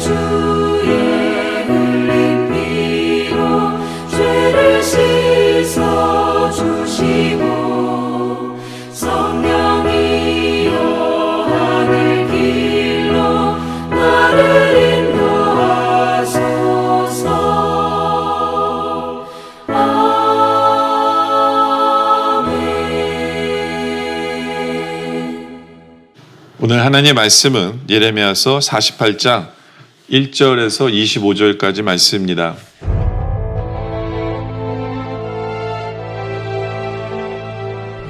주의 흘린 피로 죄를 씻어주시고 성령이여 하늘 길로 나를 인도하소서. 아멘. 오늘 하나님의 말씀은 예레미야서 48장 1절에서 25절까지 말씀입니다.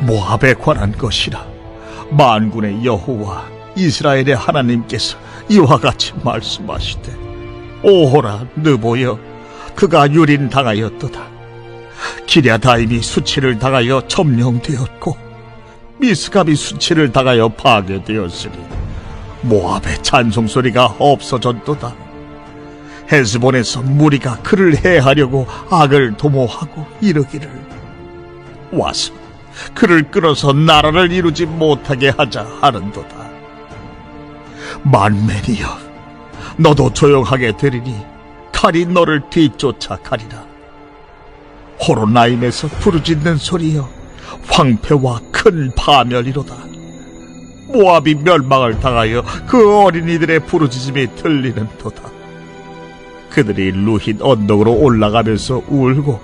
모압에 관한 것이라. 만군의 여호와 이스라엘의 하나님께서 이와 같이 말씀하시되, 오호라 느보여 그가 유린당하였도다. 기랴다임이 수치를 당하여 점령되었고 미스갑이 수치를 당하여 파괴되었으니 모압의 찬송소리가 없어졌도다. 헤스본에서 무리가 그를 해하려고 악을 도모하고 이르기를, 와서 그를 끌어서 나라를 이루지 못하게 하자 하는도다. 만맨이여, 너도 조용하게 되리니 칼이 너를 뒤쫓아 가리라. 호로나임에서 부르짖는 소리여, 황폐와 큰 파멸이로다. 모압이 멸망을 당하여 그 어린이들의 부르짖음이 들리는도다. 그들이 루힌 언덕으로 올라가면서 울고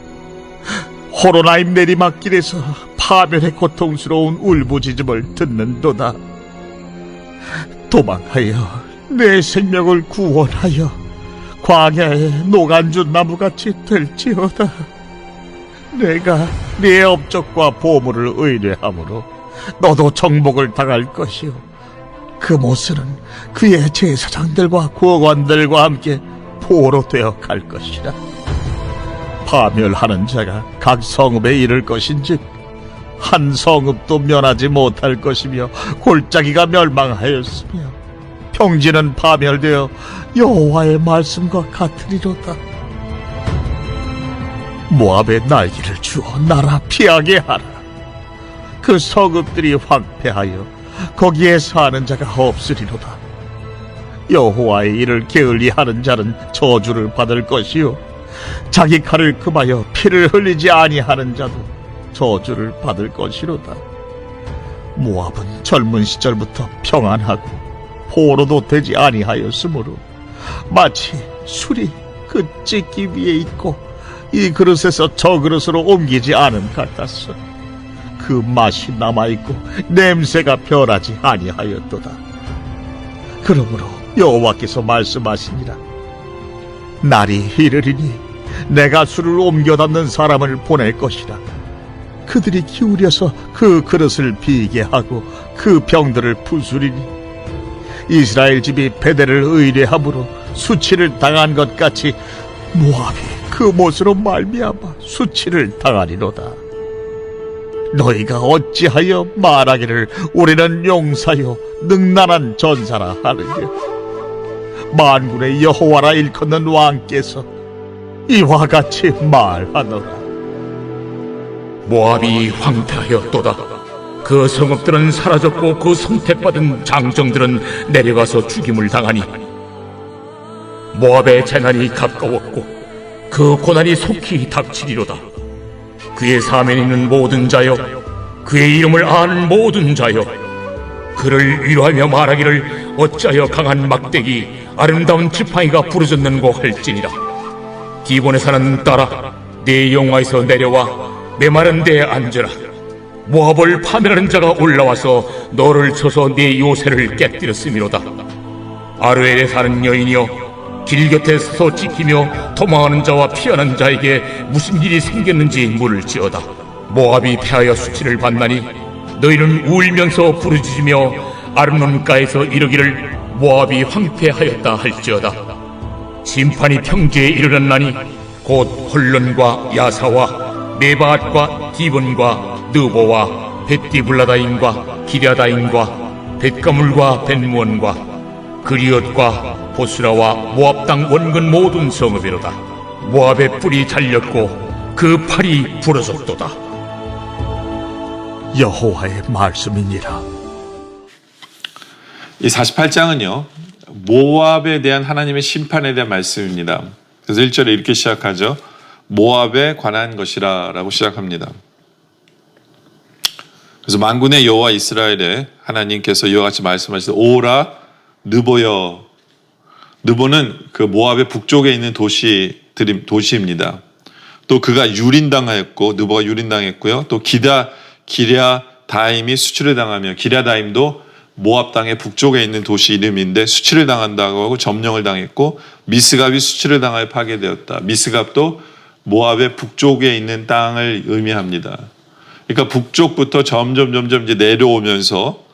호로나임 내리막길에서 파멸의 고통스러운 울부짖음을 듣는도다. 도망하여 내 생명을 구원하여 광야의 노간주 나무같이 될지어다. 내가 네 업적과 보물을 의뢰함으로 너도 정복을 당할 것이요, 그 모습은 그의 제사장들과 구원관들과 함께 포로 되어 갈 것이라. 파멸하는 자가 각 성읍에 이를 것인즉 한 성읍도 면하지 못할 것이며 골짜기가 멸망하였으며 평지는 파멸되어 여호와의 말씀과 같으리로다. 모압의 날개를 주어 나라 피하게 하라. 그 성읍들이 황폐하여 거기에 사는 자가 없으리로다. 여호와의 일을 게을리하는 자는 저주를 받을 것이요, 자기 칼을 금하여 피를 흘리지 아니하는 자도 저주를 받을 것이로다. 모압은 젊은 시절부터 평안하고 포로도 되지 아니하였으므로 마치 술이 그 찢기 위에 있고 이 그릇에서 저 그릇으로 옮기지 않음 같았어. 그 맛이 남아있고 냄새가 변하지 아니하였도다. 그러므로 여호와께서 말씀하시니라. 날이 이르리니 내가 술을 옮겨 담는 사람을 보낼 것이라. 그들이 기울여서 그 그릇을 비게 하고 그 병들을 부수리니 이스라엘 집이 베델을 의뢰함으로 수치를 당한 것 같이 모압이 그 못으로 말미암아 수치를 당하리로다. 너희가 어찌하여 말하기를 우리는 용사요 능란한 전사라 하느냐. 만군의 여호와라 일컫는 왕께서 이와 같이 말하노라. 모압이 황폐하였도다. 그 성읍들은 사라졌고 그 선택받은 장정들은 내려가서 죽임을 당하니 모압의 재난이 가까웠고 그 고난이 속히 닥치리로다. 그의 사면에 있는 모든 자여, 그의 이름을 아는 모든 자여, 그를 위로하며 말하기를 어찌하여 강한 막대기 아름다운 지팡이가 부러졌는고 할지니라. 기본에 사는 딸아, 네 영화에서 내려와 메마른 데에 앉으라. 모압을 파멸하는 자가 올라와서 너를 쳐서 네 요새를 깨뜨렸음이로다. 아르엘에 사는 여인이여, 길 곁에 서서 지키며 도망하는 자와 피하는 자에게 무슨 일이 생겼는지 물을지어다. 모압이 패하여 수치를 받나니 너희는 울면서 부르짖으며 아름논가에서 이르기를 모압이 황폐하였다 할지어다. 심판이 평지에 이르렀나니 곧 홀론과 야사와 네바앗과 디본과 느보와 벳디블라다임과 기랴다임과 벳가물과 벳무원과 그리엇과 보스라와 모압 땅 원근 모든 성읍이로다. 모압의 뿔이 잘렸고 그 팔이 부러졌도다. 여호와의 말씀이니라. 이 48장은요 모압에 대한 하나님의 심판에 대한 말씀입니다. 그래서 1절에 이렇게 시작하죠. 모압에 관한 것이라 라고 시작합니다. 그래서 만군의 여호와 이스라엘의 하나님께서 이와 같이 말씀하시되 오라 느보여. 느보는 그 모압의 북쪽에 있는 도시입니다. 또 그가 유린당하였고 느보가 유린당했고요. 또 기랴다임이 수치를 당하며 기랴다임도 모압 땅의 북쪽에 있는 도시 이름인데 수치를 당한다고 하고 점령을 당했고 미스갑이 수치를 당하여 파괴되었다. 미스갑도 모압의 북쪽에 있는 땅을 의미합니다. 그러니까 북쪽부터 점점 이제 내려오면서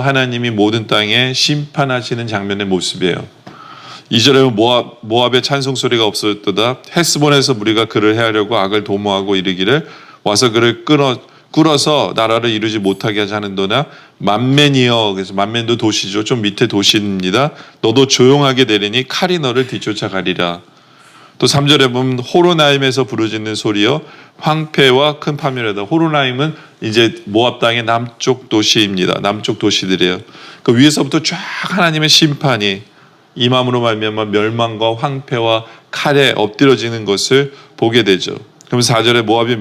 하나님이 모든 땅에 심판하시는 장면의 모습이에요. 2절에 모압의 찬송 소리가 없어졌도다. 헬스본에서 무리가 그를 해하려고 악을 도모하고 이르기를 와서 그를 꿇어서 나라를 이루지 못하게 하자는도다. 만맨이여. 그래서 만맨도 도시죠. 좀 밑에 도시입니다. 너도 조용하게 되리니 칼이 너를 뒤쫓아가리라. 또 3절에 보면 호로나임에서 부르짖는 소리여 황폐와 큰 파멸이다. 호로나임은 이제 모압 땅의 남쪽 도시입니다. 남쪽 도시들이에요. 그 위에서부터 쫙 하나님의 심판이 임함으로 말미암아 멸망과 황폐와 칼에 엎드려지는 것을 보게 되죠. 그럼 4절에 모압이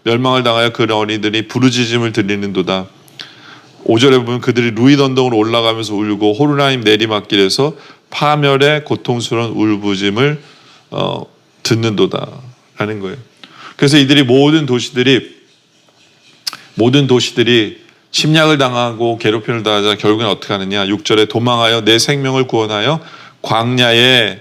멸망을 당하여 그 어린이들이 부르짖음을 들리는도다. 5절에 보면 그들이 루잇 언덕으로 올라가면서 울고 호로나임 내리막길에서 파멸의 고통스러운 울부짖음을 듣는도다 라는 거예요. 그래서 이들이 모든 도시들이 침략을 당하고 괴롭힘을 당하자 결국엔 어떻게 하느냐. 6절에 도망하여 내 생명을 구원하여 광야에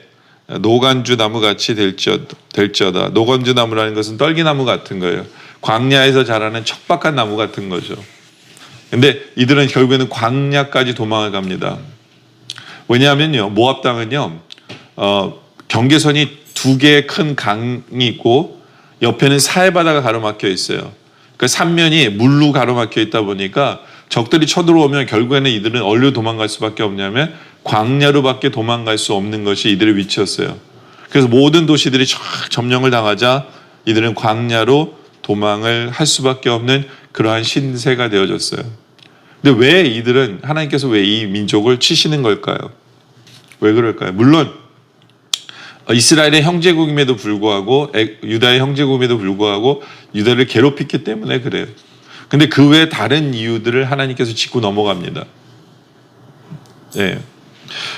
노간주 나무같이 될지어다. 노간주 나무라는 것은 떨기나무 같은 거예요. 광야에서 자라는 척박한 나무 같은 거죠. 근데 이들은 결국에는 광야까지 도망을 갑니다. 왜냐하면요, 모압 땅은요, 경계선이 두 개의 큰 강이 있고 옆에는 사해바다가 가로막혀 있어요. 그 삼면이 물로 가로막혀 있다 보니까 적들이 쳐들어오면 결국에는 이들은 어디로 도망갈 수밖에 없냐면 광야로밖에 도망갈 수 없는 것이 이들의 위치였어요. 그래서 모든 도시들이 점령을 당하자 이들은 광야로 도망을 할 수밖에 없는 그러한 신세가 되어졌어요. 근데 왜 이들은 하나님께서 왜 이 민족을 치시는 걸까요? 왜 그럴까요? 물론 이스라엘의 형제국임에도 불구하고 유다의 형제국임에도 불구하고 유다를 괴롭혔기 때문에 그래요. 근데 그 외에 다른 이유들을 하나님께서 짚고 넘어갑니다. 네.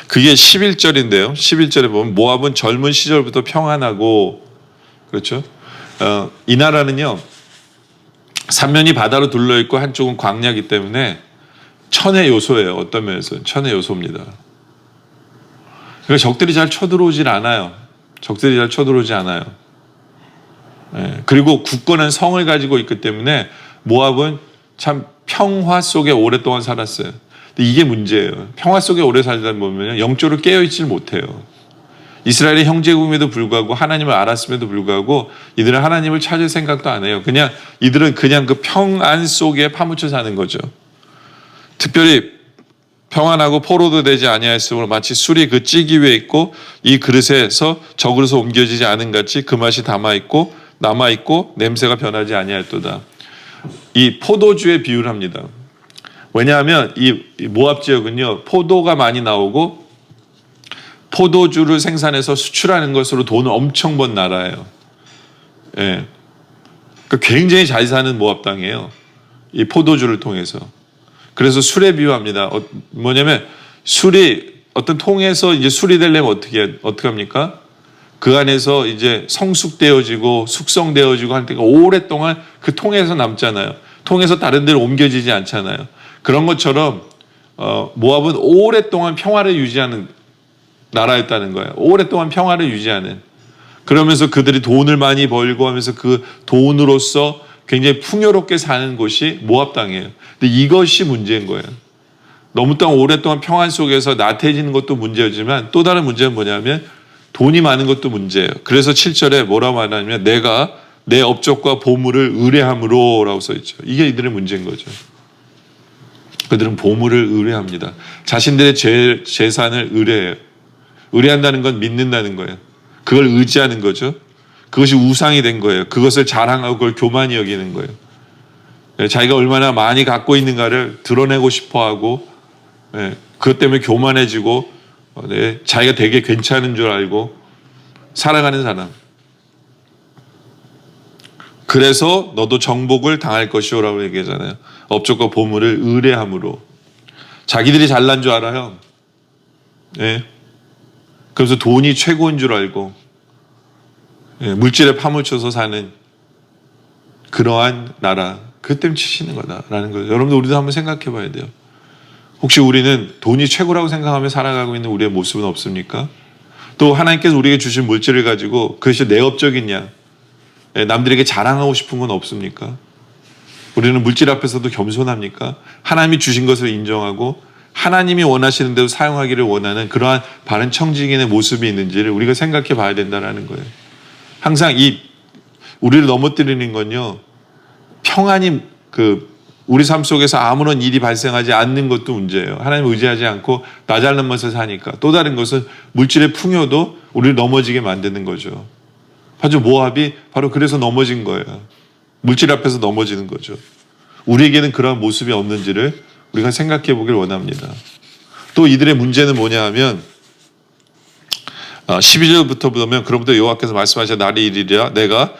그게 11절인데요. 11절에 보면 모압은 젊은 시절부터 평안하고 그렇죠. 이 나라는요. 삼면이 바다로 둘러있고 한쪽은 광야이기 때문에 천의 요소예요. 어떤 면에서는 천의 요소입니다. 그러니까 적들이 잘 쳐들어오질 않아요. 네. 그리고 굳건한 성을 가지고 있기 때문에 모압은 참 평화 속에 오랫동안 살았어요. 근데 이게 문제예요. 평화 속에 오래 살다 보면 영적으로 깨어있질 못해요. 이스라엘의 형제국임에도 불구하고 하나님을 알았음에도 불구하고 이들은 하나님을 찾을 생각도 안 해요. 이들은 그냥 그 평안 속에 파묻혀 사는 거죠. 특별히 평안하고 포로도 되지 아니하였으므로 마치 술이 그 찌기 위에 있고 이 그릇에서 저 그릇에 옮겨지지 않은 같이 그 맛이 남아있고 냄새가 변하지 아니하였도다. 이 포도주에 비유를 합니다. 왜냐하면 이 모압 지역은요, 포도가 많이 나오고 포도주를 생산해서 수출하는 것으로 돈을 엄청 번 나라예요. 예. 그러니까 굉장히 잘 사는 모압 땅이에요. 이 포도주를 통해서. 그래서 술에 비유합니다. 뭐냐면 술이 어떤 통에서 이제 술이 되려면 어떻게 합니까? 그 안에서 이제 성숙되어지고 숙성되어지고 할 때가 오랫동안 그 통에서 남잖아요. 통에서 다른 데로 옮겨지지 않잖아요. 그런 것처럼 모압은 오랫동안 평화를 유지하는 나라였다는 거예요. 오랫동안 평화를 유지하는. 그러면서 그들이 돈을 많이 벌고 하면서 그 돈으로서 굉장히 풍요롭게 사는 곳이 모압 땅이에요. 근데 이것이 문제인 거예요. 너무 오랫동안 평안 속에서 나태해지는 것도 문제지만 또 다른 문제는 뭐냐면 돈이 많은 것도 문제예요. 그래서 7절에 뭐라고 말하냐면 내가 내 업적과 보물을 의뢰함으로 라고 써있죠. 이게 이들의 문제인 거죠. 그들은 보물을 의뢰합니다. 자신들의 재산을 의뢰해요. 의뢰한다는 건 믿는다는 거예요. 그걸 의지하는 거죠. 그것이 우상이 된 거예요. 그것을 자랑하고 그걸 교만히 여기는 거예요. 자기가 얼마나 많이 갖고 있는가를 드러내고 싶어하고 그것 때문에 교만해지고 자기가 되게 괜찮은 줄 알고 살아가는 사람. 그래서 너도 정복을 당할 것이오라고 얘기하잖아요. 업적과 보물을 의뢰함으로. 자기들이 잘난 줄 알아요. 예. 그래서 돈이 최고인 줄 알고 물질에 파묻혀서 사는 그러한 나라. 그 때문에 치시는 거다라는 거죠. 여러분들 우리도 한번 생각해 봐야 돼요. 혹시 우리는 돈이 최고라고 생각하며 살아가고 있는 우리의 모습은 없습니까? 또 하나님께서 우리에게 주신 물질을 가지고 그것이 내 업적이냐, 남들에게 자랑하고 싶은 건 없습니까? 우리는 물질 앞에서도 겸손합니까? 하나님이 주신 것을 인정하고 하나님이 원하시는 대로 사용하기를 원하는 그러한 바른 청지기의 모습이 있는지를 우리가 생각해 봐야 된다는 거예요. 항상 우리를 넘어뜨리는 건요, 평안이 우리 삶 속에서 아무런 일이 발생하지 않는 것도 문제예요. 하나님을 의지하지 않고 나 잘난 맛을 사니까. 또 다른 것은 물질의 풍요도 우리를 넘어지게 만드는 거죠. 아주 모압이 바로 그래서 넘어진 거예요. 물질 앞에서 넘어지는 거죠. 우리에게는 그러한 모습이 없는지를 우리가 생각해 보길 원합니다. 또 이들의 문제는 뭐냐 하면 12절부터 보면 그로부터 여호와께서 말씀하신 날이 이르리라 내가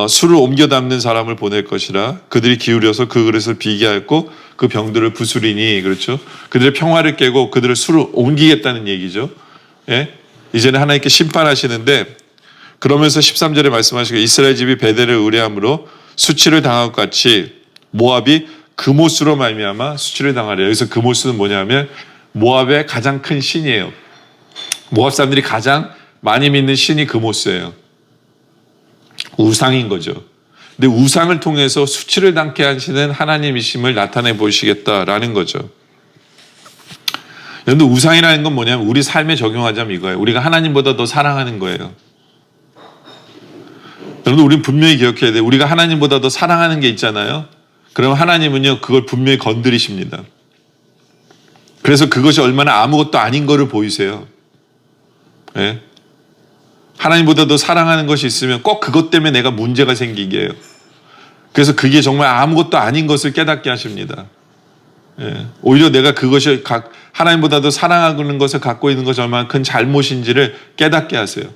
술을 옮겨 담는 사람을 보낼 것이라 그들이 기울여서 그 그릇을 비게 하였고 그 병들을 부수리니 그렇죠. 그들의 평화를 깨고 그들을 술을 옮기겠다는 얘기죠. 예? 이제는 하나님께 심판하시는데 그러면서 13절에 말씀하시고 이스라엘 집이 베델을 의뢰함으로 수치를 당한 것 같이 모압이 그모스로 말미암아 수치를 당하려. 여기서 그모스는 뭐냐면 모압의 가장 큰 신이에요. 모압 사람들이 가장 많이 믿는 신이 그모스예요. 우상인 거죠. 근데 우상을 통해서 수치를 당케 하시는 하나님이심을 나타내 보시겠다라는 거죠. 여러분들 우상이라는 건 뭐냐면 우리 삶에 적용하자면 이거예요. 우리가 하나님보다 더 사랑하는 거예요. 여러분들 우리는 분명히 기억해야 돼요. 우리가 하나님보다 더 사랑하는 게 있잖아요. 그럼 하나님은요 그걸 분명히 건드리십니다. 그래서 그것이 얼마나 아무것도 아닌 거를 보이세요. 예? 하나님보다 더 사랑하는 것이 있으면 꼭 그것 때문에 내가 문제가 생기게 해요. 그래서 그게 정말 아무것도 아닌 것을 깨닫게 하십니다. 예. 오히려 내가 그것이 하나님보다 더 사랑하는 것을 갖고 있는 것이 얼마나 큰 잘못인지를 깨닫게 하세요.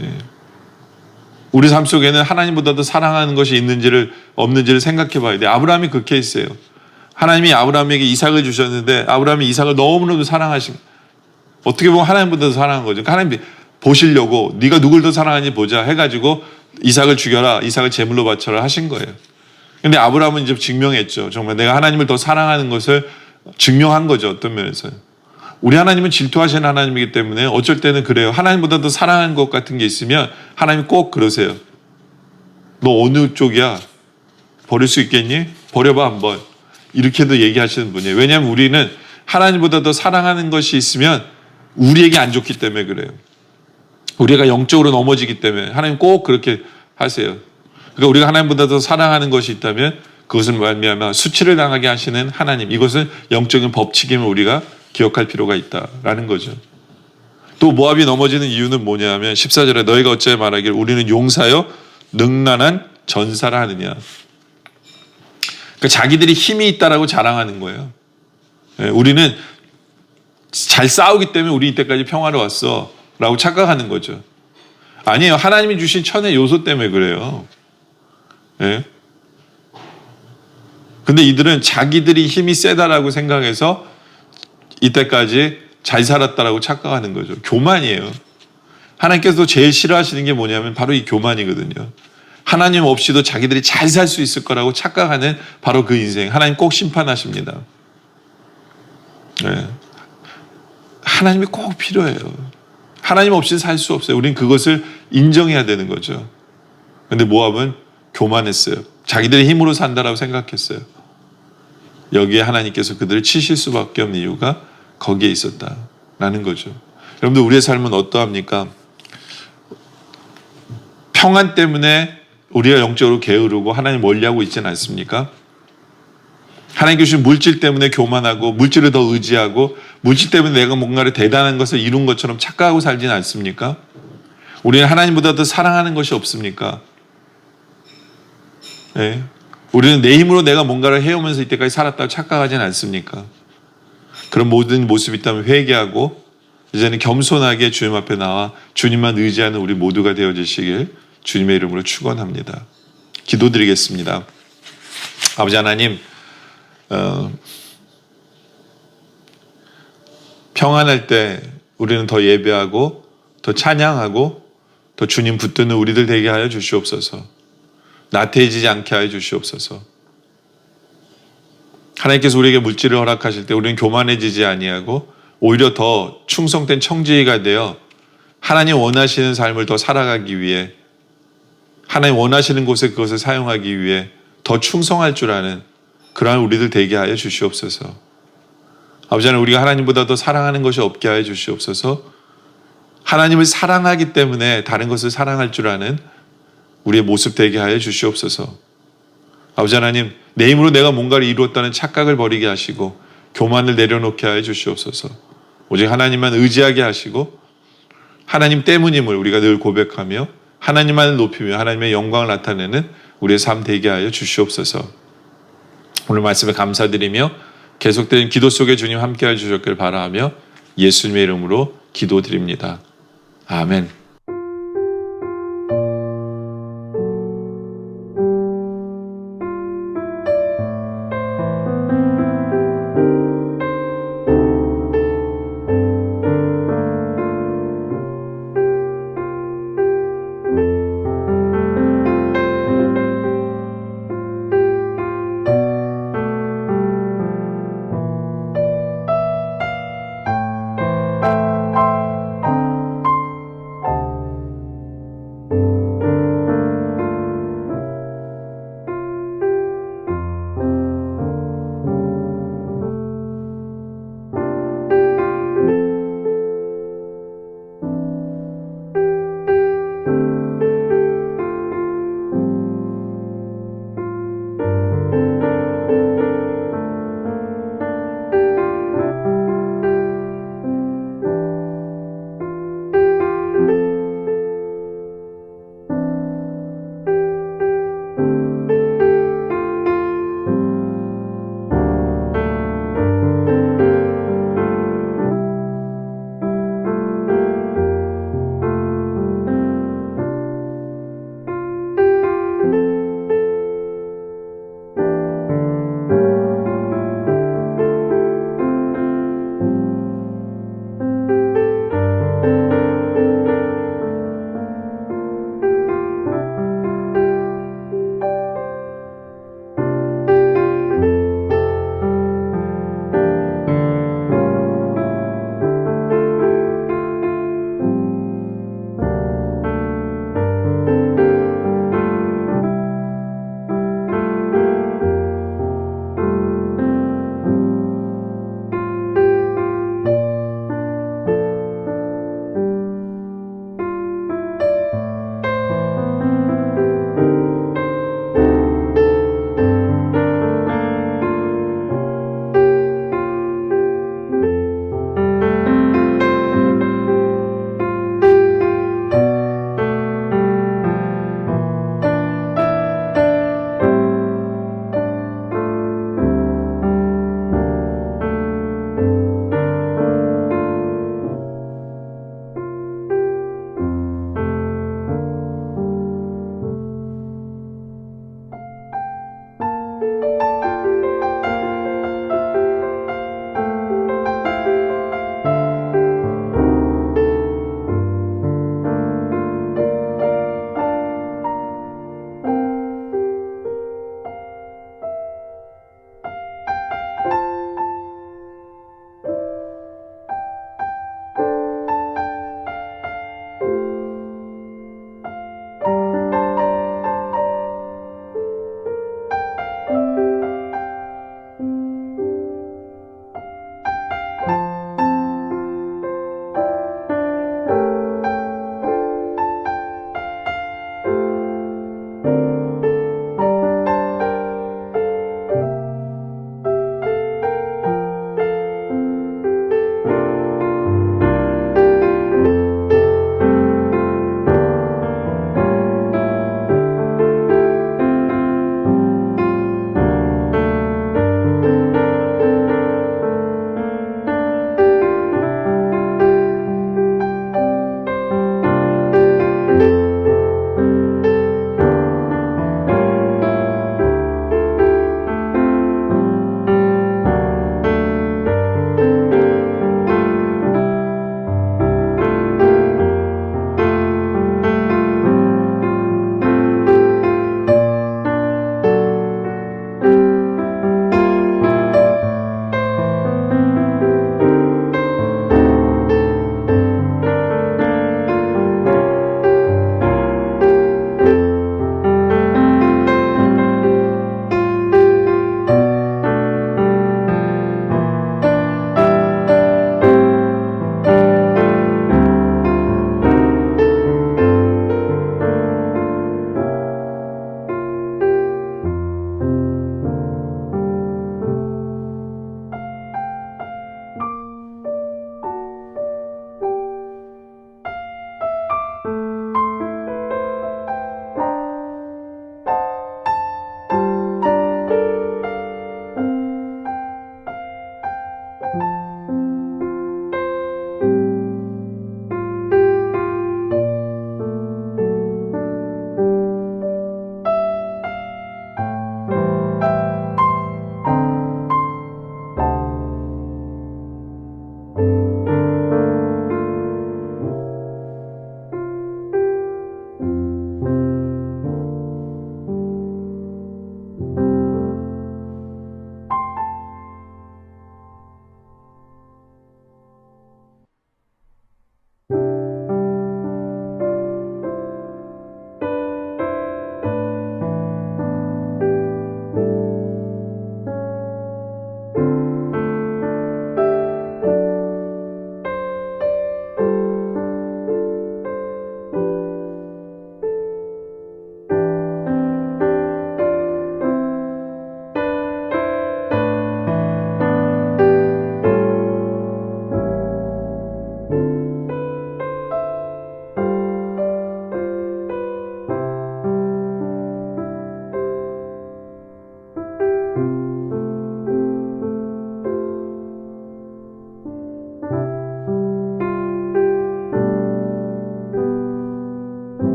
예. 우리 삶 속에는 하나님보다 더 사랑하는 것이 있는지를 없는지를 생각해 봐야 돼요. 아브라함이 그 케이스예요. 하나님이 아브라함에게 이삭을 주셨는데 아브라함이 이삭을 너무나도 사랑하신, 어떻게 보면 하나님보다 더 사랑한 거죠. 그러니까 하나님이 보시려고 네가 누굴 더 사랑하는지 보자 해가지고 이삭을 죽여라, 이삭을 제물로 바쳐라 하신 거예요. 근데 아브라함은 이제 증명했죠. 정말 내가 하나님을 더 사랑하는 것을 증명한 거죠. 어떤 면에서. 우리 하나님은 질투하시는 하나님이기 때문에 어쩔 때는 그래요. 하나님보다 더 사랑하는 것 같은 게 있으면 하나님이 꼭 그러세요. 너 어느 쪽이야? 버릴 수 있겠니? 버려봐 한번. 이렇게도 얘기하시는 분이에요. 왜냐하면 우리는 하나님보다 더 사랑하는 것이 있으면 우리에게 안 좋기 때문에 그래요. 우리가 영적으로 넘어지기 때문에 하나님 꼭 그렇게 하세요. 그러니까 우리가 하나님보다 더 사랑하는 것이 있다면 그것을 말미암아 수치를 당하게 하시는 하나님, 이것은 영적인 법칙임을 우리가 기억할 필요가 있다라는 거죠. 또 모압이 넘어지는 이유는 뭐냐면 14절에 너희가 어찌 말하기를 우리는 용사여 능란한 전사라 하느냐. 그러니까 자기들이 힘이 있다라고 자랑하는 거예요. 우리는 잘 싸우기 때문에 우리 이때까지 평화로웠어 라고 착각하는 거죠. 아니에요. 하나님이 주신 천의 요소 때문에 그래요. 예? 근데 이들은 자기들이 힘이 세다라고 생각해서 이때까지 잘 살았다라고 착각하는 거죠. 교만이에요. 하나님께서 제일 싫어하시는 게 뭐냐면 바로 이 교만이거든요. 하나님 없이도 자기들이 잘 살 수 있을 거라고 착각하는 바로 그 인생. 하나님 꼭 심판하십니다. 네. 하나님이 꼭 필요해요. 하나님 없이는 살 수 없어요. 우린 그것을 인정해야 되는 거죠. 근데 모압은 교만했어요. 자기들의 힘으로 산다라고 생각했어요. 여기에 하나님께서 그들을 치실 수밖에 없는 이유가 거기에 있었다라는 거죠. 여러분들 우리의 삶은 어떠합니까? 평안 때문에 우리가 영적으로 게으르고 하나님 멀리하고 있지는 않습니까? 하나님 주신 물질 때문에 교만하고 물질을 더 의지하고 물질 때문에 내가 뭔가를 대단한 것을 이룬 것처럼 착각하고 살지는 않습니까? 우리는 하나님보다 더 사랑하는 것이 없습니까? 네. 우리는 내 힘으로 내가 뭔가를 해오면서 이때까지 살았다고 착각하지는 않습니까? 그런 모든 모습이 있다면 회개하고 이제는 겸손하게 주님 앞에 나와 주님만 의지하는 우리 모두가 되어주시길 주님의 이름으로 축원합니다. 기도드리겠습니다. 아버지 하나님, 평안할 때 우리는 더 예배하고 더 찬양하고 더 주님 붙드는 우리들 되게 하여 주시옵소서. 나태해지지 않게 하여 주시옵소서. 하나님께서 우리에게 물질을 허락하실 때 우리는 교만해지지 아니하고 오히려 더 충성된 청지기가 되어 하나님 원하시는 삶을 더 살아가기 위해, 하나님 원하시는 곳에 그것을 사용하기 위해 더 충성할 줄 아는 그러한 우리들 되게 하여 주시옵소서. 아버지 하나님, 우리가 하나님보다 더 사랑하는 것이 없게 하여 주시옵소서. 하나님을 사랑하기 때문에 다른 것을 사랑할 줄 아는 우리의 모습 되게 하여 주시옵소서. 아버지 하나님, 내 힘으로 내가 뭔가를 이루었다는 착각을 버리게 하시고 교만을 내려놓게 하여 주시옵소서. 오직 하나님만 의지하게 하시고 하나님 때문임을 우리가 늘 고백하며 하나님만을 높이며 하나님의 영광을 나타내는 우리의 삶 되게 하여 주시옵소서. 오늘 말씀에 감사드리며 계속된 기도 속에 주님 함께해 주셨길 바라며 예수님의 이름으로 기도드립니다. 아멘.